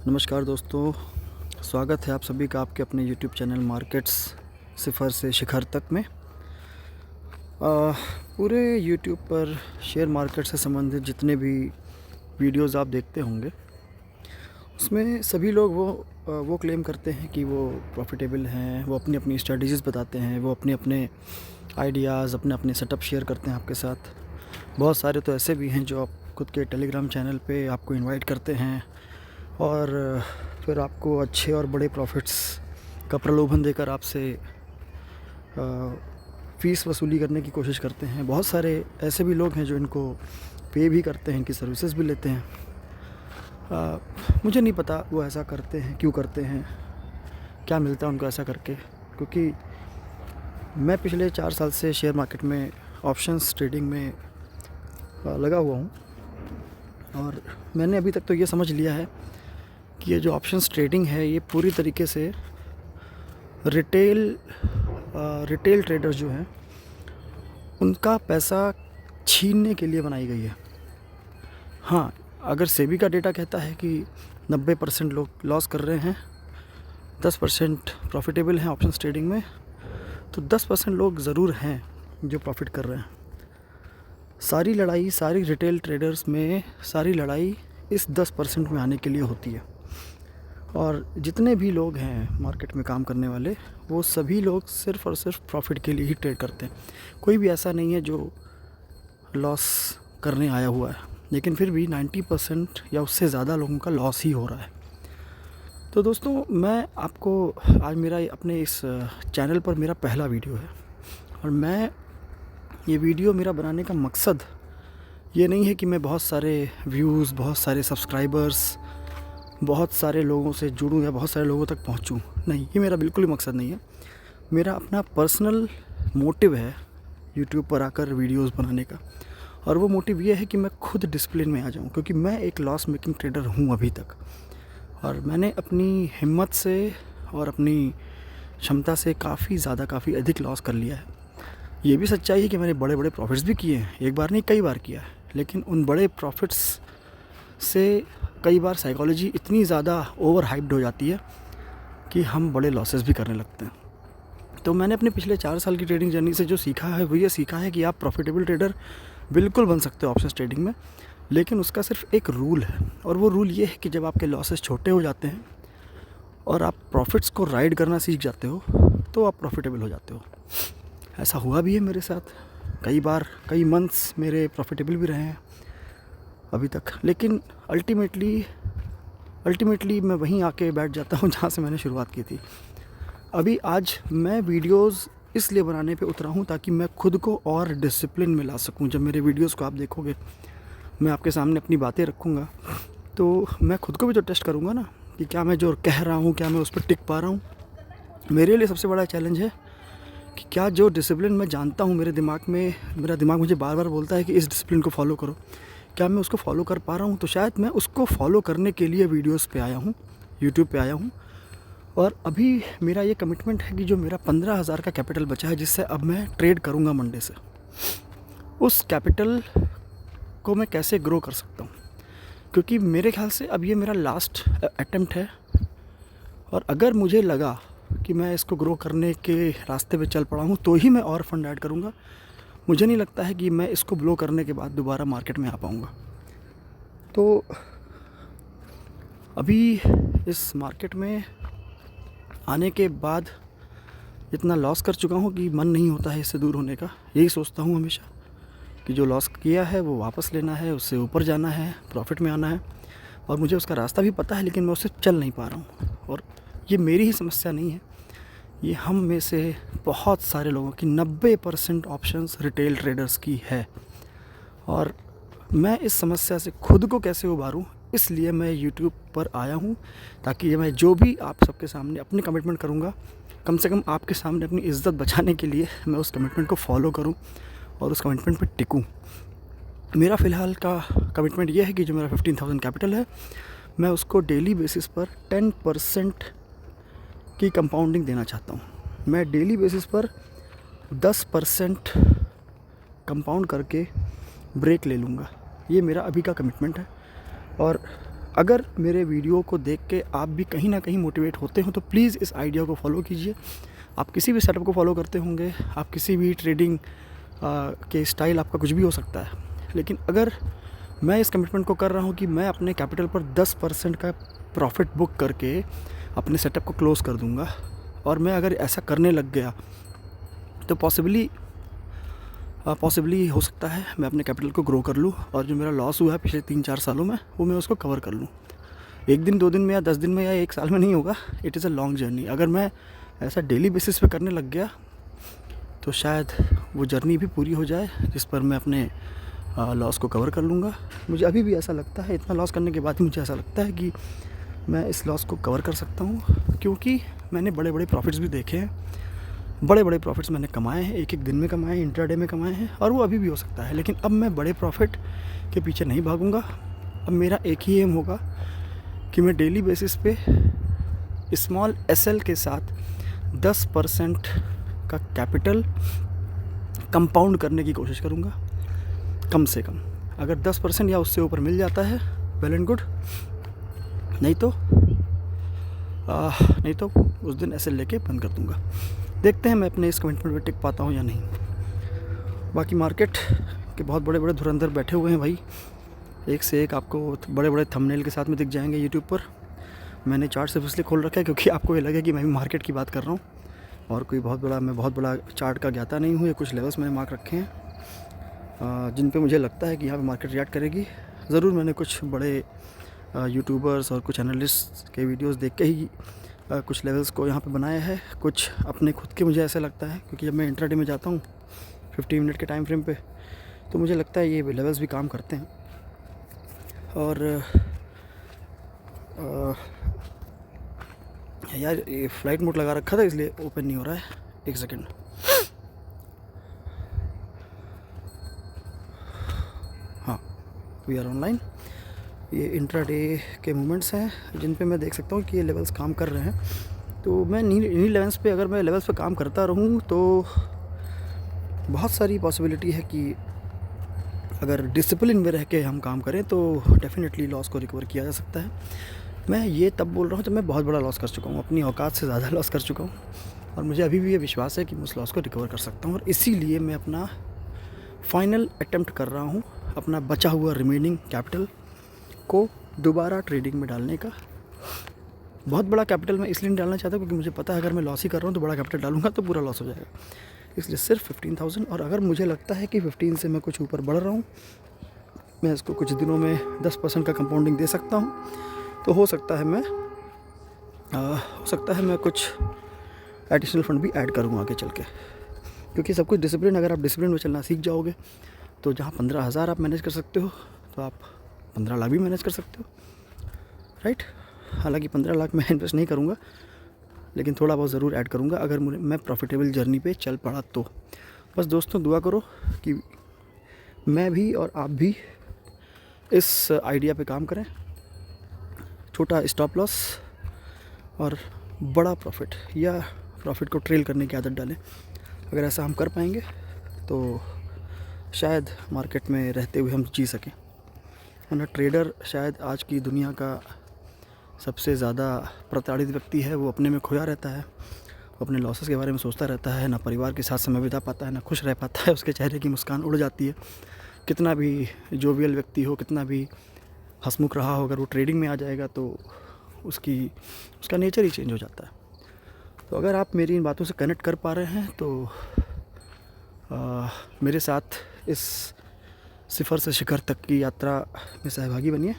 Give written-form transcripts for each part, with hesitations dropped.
नमस्कार दोस्तों, स्वागत है आप सभी का आपके अपने YouTube चैनल मार्केट्स सिफर से शिखर तक में। पूरे YouTube पर शेयर मार्केट से संबंधित जितने भी वीडियोस आप देखते होंगे, उसमें सभी लोग वो क्लेम करते हैं कि वो प्रॉफिटेबल हैं। वो अपनी अपनी स्ट्रेटजीज़ बताते हैं, वो अपने अपने आइडियाज़, अपने अपने सेटअप शेयर करते हैं आपके साथ। बहुत सारे तो ऐसे भी हैं जो आप खुद के टेलीग्राम चैनल पे आपको इनवाइट करते हैं और फिर आपको अच्छे और बड़े प्रॉफिट्स का प्रलोभन देकर आपसे फ़ीस वसूली करने की कोशिश करते हैं। बहुत सारे ऐसे भी लोग हैं जो इनको पे भी करते हैं, इनकी सर्विसेज भी लेते हैं। मुझे नहीं पता वो ऐसा करते हैं, क्यों करते हैं, क्या मिलता है उनको ऐसा करके। क्योंकि मैं पिछले 4 साल से शेयर मार्केट में ऑप्शंस ट्रेडिंग में लगा हुआ हूँ और मैंने अभी तक तो ये समझ लिया है कि ये जो ऑप्शंस ट्रेडिंग है ये पूरी तरीके से रिटेल ट्रेडर्स जो हैं उनका पैसा छीनने के लिए बनाई गई है। हाँ, अगर सेबी का डेटा कहता है कि 90% लोग लॉस कर रहे हैं, 10% प्रॉफिटेबल हैं ऑप्शंस ट्रेडिंग में, तो 10% लोग ज़रूर हैं जो प्रॉफिट कर रहे हैं। सारी लड़ाई, सारी रिटेल ट्रेडर्स में सारी लड़ाई इस 10% में आने के लिए होती है। और जितने भी लोग हैं मार्केट में काम करने वाले, वो सभी लोग सिर्फ़ और सिर्फ प्रॉफिट के लिए ही ट्रेड करते हैं। कोई भी ऐसा नहीं है जो लॉस करने आया हुआ है, लेकिन फिर भी 90% या उससे ज़्यादा लोगों का लॉस ही हो रहा है। तो दोस्तों, मैं आपको आज मेरा अपने इस चैनल पर मेरा पहला वीडियो है और मैं ये वीडियो मेरा बनाने का मकसद ये नहीं है कि मैं बहुत सारे व्यूज़, बहुत सारे सब्सक्राइबर्स, बहुत सारे लोगों से जुड़ूं या बहुत सारे लोगों तक पहुंचूं। नहीं, ये मेरा बिल्कुल ही मकसद नहीं है। मेरा अपना पर्सनल मोटिव है यूट्यूब पर आकर वीडियोस बनाने का, और वो मोटिव ये है कि मैं खुद डिसिप्लिन में आ जाऊं। क्योंकि मैं एक लॉस मेकिंग ट्रेडर हूं अभी तक, और मैंने अपनी हिम्मत से और अपनी क्षमता से काफ़ी अधिक लॉस कर लिया है। ये भी सच्चाई है कि मैंने बड़े बड़े प्रॉफिट्स भी किए हैं, एक बार नहीं कई बार किया है। लेकिन उन बड़े प्रॉफिट्स से कई बार साइकोलॉजी इतनी ज़्यादा ओवर हाइप्ड हो जाती है कि हम बड़े लॉसेस भी करने लगते हैं। तो मैंने अपने पिछले 4 साल की ट्रेडिंग जर्नी से जो सीखा है वो ये सीखा है कि आप प्रॉफिटेबल ट्रेडर बिल्कुल बन सकते हो ऑप्शंस ट्रेडिंग में, लेकिन उसका सिर्फ एक रूल है, और वो रूल ये है कि जब आपके लॉसेस छोटे हो जाते हैं और आप प्रॉफिट्स को राइड करना सीख जाते हो तो आप प्रॉफिटेबल हो जाते हो। ऐसा हुआ भी है मेरे साथ कई बार, कई मंथ्स मेरे प्रॉफिटेबल भी रहे हैं अभी तक। लेकिन अल्टीमेटली मैं वहीं आके बैठ जाता हूँ जहाँ से मैंने शुरुआत की थी। अभी आज मैं वीडियोस इसलिए बनाने पे उतरा हूँ ताकि मैं खुद को और डिसिप्लिन में ला सकूँ। जब मेरे वीडियोस को आप देखोगे, मैं आपके सामने अपनी बातें रखूँगा, तो मैं खुद को भी तो टेस्ट करूँगा ना कि क्या मैं जो कह रहा हूँ, क्या मैं उस पर टिक पा रहा हूँ। मेरे लिए सबसे बड़ा चैलेंज है कि क्या जो डिसिप्लिन मैं जानता हूँ, मेरा दिमाग मुझे बार बार बोलता है कि इस डिसिप्लिन को फॉलो करो, क्या मैं उसको फॉलो कर पा रहा हूँ। तो शायद मैं उसको फॉलो करने के लिए वीडियोस पे आया हूँ, यूट्यूब पे आया हूँ। और अभी मेरा ये कमिटमेंट है कि जो मेरा 15,000 का कैपिटल बचा है, जिससे अब मैं ट्रेड करूँगा मंडे से, उस कैपिटल को मैं कैसे ग्रो कर सकता हूँ। क्योंकि मेरे ख्याल से अब ये मेरा लास्ट अटेम्प्ट है, और अगर मुझे लगा कि मैं इसको ग्रो करने के रास्ते पे चल पड़ा हूँ तो ही मैं और फंड ऐड करूँगा। मुझे नहीं लगता है कि मैं इसको ब्लो करने के बाद दोबारा मार्केट में आ पाऊँगा। तो अभी इस मार्केट में आने के बाद इतना लॉस कर चुका हूँ कि मन नहीं होता है इससे दूर होने का। यही सोचता हूँ हमेशा कि जो लॉस किया है वो वापस लेना है, उससे ऊपर जाना है, प्रॉफिट में आना है। और मुझे उसका रास्ता भी पता है, लेकिन मैं उससे चल नहीं पा रहा हूँ। और ये मेरी ही समस्या नहीं है, ये हम में से बहुत सारे लोगों की 90% ऑप्शंस रिटेल ट्रेडर्स की है। और मैं इस समस्या से खुद को कैसे उबारूं, इसलिए मैं यूट्यूब पर आया हूं, ताकि मैं जो भी आप सबके सामने अपनी कमिटमेंट करूंगा, कम से कम आपके सामने अपनी इज़्ज़त बचाने के लिए मैं उस कमिटमेंट को फॉलो करूं और उस कमिटमेंट पर टिकूं। मेरा फ़िलहाल का कमिटमेंट ये है कि जो मेरा 15,000 कैपिटल है, मैं उसको डेली बेसिस पर 10% की कंपाउंडिंग देना चाहता हूँ। मैं डेली बेसिस पर 10% कंपाउंड करके ब्रेक ले लूँगा। ये मेरा अभी का कमिटमेंट है। और अगर मेरे वीडियो को देख के आप भी कहीं ना कहीं मोटिवेट होते हो तो प्लीज़ इस आइडिया को फॉलो कीजिए। आप किसी भी सेटअप को फॉलो करते होंगे, आप किसी भी ट्रेडिंग के स्टाइल आपका कुछ भी हो सकता है, लेकिन अगर मैं इस कमिटमेंट को कर रहा हूँ कि मैं अपने कैपिटल पर 10% का प्रॉफिट बुक करके अपने सेटअप को क्लोज़ कर दूँगा, और मैं अगर ऐसा करने लग गया तो पॉसिबली हो सकता है मैं अपने कैपिटल को ग्रो कर लूँ, और जो मेरा लॉस हुआ है पिछले 3-4 सालों में वो मैं उसको कवर कर लूँ। 1 दिन 2 दिन में या 10 दिन में या 1 साल में नहीं होगा, it is a long journey. अगर मैं ऐसा डेली बेसिस पे करने लग गया तो शायद वो जर्नी भी पूरी हो जाए जिस पर मैं अपने लॉस को कवर कर लूँगा। मुझे अभी भी ऐसा लगता है, इतना लॉस करने के बाद ही मुझे ऐसा लगता है कि मैं इस लॉस को कवर कर सकता हूँ, क्योंकि मैंने बड़े बड़े प्रॉफिट्स भी देखे हैं। बड़े बड़े प्रॉफिट्स मैंने कमाए हैं, एक दिन में कमाए हैं, इंट्राडे में कमाए हैं, और वो अभी भी हो सकता है। लेकिन अब मैं बड़े प्रॉफिट के पीछे नहीं भागूंगा। अब मेरा एक ही एम होगा कि मैं डेली बेसिस पे स्मॉल एसएल के साथ 10% का कैपिटल कंपाउंड करने की कोशिश करूँगा, कम से कम। अगर 10% या उससे ऊपर मिल जाता है वेल एंड गुड, नहीं तो उस दिन एसएल लेके बंद कर दूँगा। देखते हैं मैं अपने इस कमिटमेंट पे टिक पाता हूँ या नहीं। बाकी मार्केट के बहुत बड़े बड़े धुरंधर बैठे हुए हैं भाई, एक से एक आपको बड़े बड़े थंबनेल के साथ में दिख जाएंगे यूट्यूब पर। मैंने चार्ट सिर्फ इसलिए खोल रखा है क्योंकि आपको ये लगे कि मैं भी मार्केट की बात कर रहा हूँ, और कोई बहुत बड़ा चार्ट का ज्ञाता नहीं हूँ। ये कुछ लेवल्स मैंने मार्क रखे हैं जिन पे मुझे लगता है कि यहाँ पे मार्केट रिएक्ट करेगी। ज़रूर मैंने कुछ बड़े यूट्यूबर्स और कुछ एनालिस्ट के वीडियोस देख के ही कुछ लेवल्स को यहाँ पे बनाया है, कुछ अपने खुद के मुझे ऐसा लगता है, क्योंकि जब मैं इंट्राडे में जाता हूँ 15 मिनट के टाइम फ्रेम पे, तो मुझे लगता है ये लेवल्स भी काम करते हैं। और यार ये फ़्लाइट मोड लगा रखा था इसलिए ओपन नहीं हो रहा है, 1 सेकेंड। हाँ, वी आर ऑनलाइन। ये इंट्राडे के मूवमेंट्स हैं जिन पे मैं देख सकता हूँ कि ये लेवल्स काम कर रहे हैं। तो मैं इन्हीं लेवल्स पे अगर मैं लेवल्स पे काम करता रहूँ तो बहुत सारी पॉसिबिलिटी है कि अगर डिसिप्लिन में रह के हम काम करें तो डेफिनेटली लॉस को रिकवर किया जा सकता है। मैं ये तब बोल रहा हूँ जब मैं बहुत बड़ा लॉस कर चुका हूँ, अपनी औकात से ज़्यादा लॉस कर चुका हूँ, और मुझे अभी भी ये विश्वास है कि मैं उस लॉस को रिकवर कर सकता हूँ। और इसीलिए मैं अपना फाइनल अटेम्प्ट कर रहा हूँ अपना बचा हुआ रिमेनिंग कैपिटल को दोबारा ट्रेडिंग में डालने का। बहुत बड़ा कैपिटल मैं इसलिए नहीं डालना चाहता क्योंकि मुझे पता है अगर मैं लॉस ही कर रहा हूँ तो बड़ा कैपिटल डालूंगा तो पूरा लॉस हो जाएगा, इसलिए सिर्फ 15,000। और अगर मुझे लगता है कि 15 से मैं कुछ ऊपर बढ़ रहा हूँ, मैं इसको कुछ दिनों में 10% का कंपाउंडिंग दे सकता हूँ, तो हो सकता है मैं कुछ एडिशनल फंड भी ऐड करूँगा आगे चल के। क्योंकि सब कुछ डिसिप्लिन, अगर आप डिसिप्लिन में चलना सीख जाओगे तो जहाँ 15,000 आप मैनेज कर सकते हो तो आप 15 लाख भी मैनेज कर सकते हो, राइट। हालांकि 15 लाख मैं इन्वेस्ट नहीं करूँगा, लेकिन थोड़ा बहुत ज़रूर ऐड करूँगा अगर मैं प्रॉफिटेबल जर्नी पे चल पड़ा तो। बस दोस्तों दुआ करो कि मैं भी और आप भी इस आइडिया पे काम करें, छोटा स्टॉप लॉस और बड़ा प्रॉफिट या प्रॉफिट को ट्रेल करने की आदत डालें। अगर ऐसा हम कर पाएंगे तो शायद मार्केट में रहते हुए हम जी सकें, वरना ट्रेडर शायद आज की दुनिया का सबसे ज़्यादा प्रताड़ित व्यक्ति है। वो अपने में खोया रहता है, वो अपने लॉसेस के बारे में सोचता रहता है, ना परिवार के साथ समय बिता पाता है, ना खुश रह पाता है, उसके चेहरे की मुस्कान उड़ जाती है। कितना भी जोवियल व्यक्ति हो, कितना भी हंसमुख रहा हो, अगर वो ट्रेडिंग में आ जाएगा तो उसका नेचर ही चेंज हो जाता है। तो अगर आप मेरी इन बातों से कनेक्ट कर पा रहे हैं तो मेरे साथ इस सिफर से शिखर तक की यात्रा में सहभागी बनिए।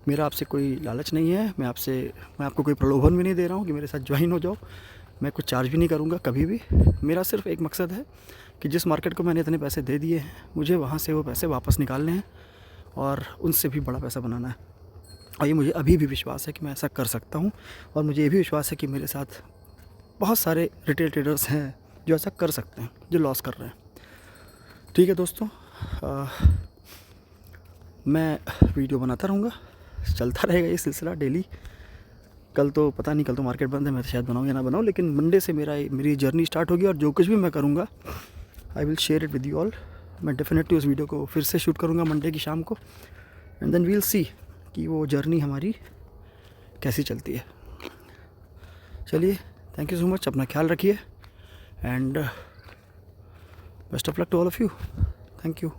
मेरा आपसे कोई लालच नहीं है, मैं आपको कोई प्रलोभन भी नहीं दे रहा हूँ कि मेरे साथ ज्वाइन हो जाओ। मैं कुछ चार्ज भी नहीं करूँगा कभी भी। मेरा सिर्फ एक मकसद है कि जिस मार्केट को मैंने इतने पैसे दे दिए हैं, मुझे वहाँ से वो पैसे वापस निकालने हैं और उनसे भी बड़ा पैसा बनाना है। और ये मुझे अभी भी विश्वास है कि मैं ऐसा कर सकता हूँ, और मुझे ये भी विश्वास है कि मेरे साथ बहुत सारे रिटेल ट्रेडर्स हैं जो ऐसा कर सकते हैं, जो लॉस कर रहे हैं। ठीक है दोस्तों, मैं वीडियो बनाता रहूँगा, चलता रहेगा ये सिलसिला डेली। कल तो पता नहीं, कल तो मार्केट बंद है, मैं तो शायद बनाऊँ या ना बनाऊँ, लेकिन मंडे से मेरी जर्नी स्टार्ट होगी और जो कुछ भी मैं करूँगा I will share it with you all. मैं डेफिनेटली उस वीडियो को फिर से शूट करूँगा मंडे की शाम को, एंड देन वील सी कि वो जर्नी हमारी कैसी चलती है। चलिए, थैंक यू सो मच, अपना ख्याल रखिए and best of luck to all of you. Thank you.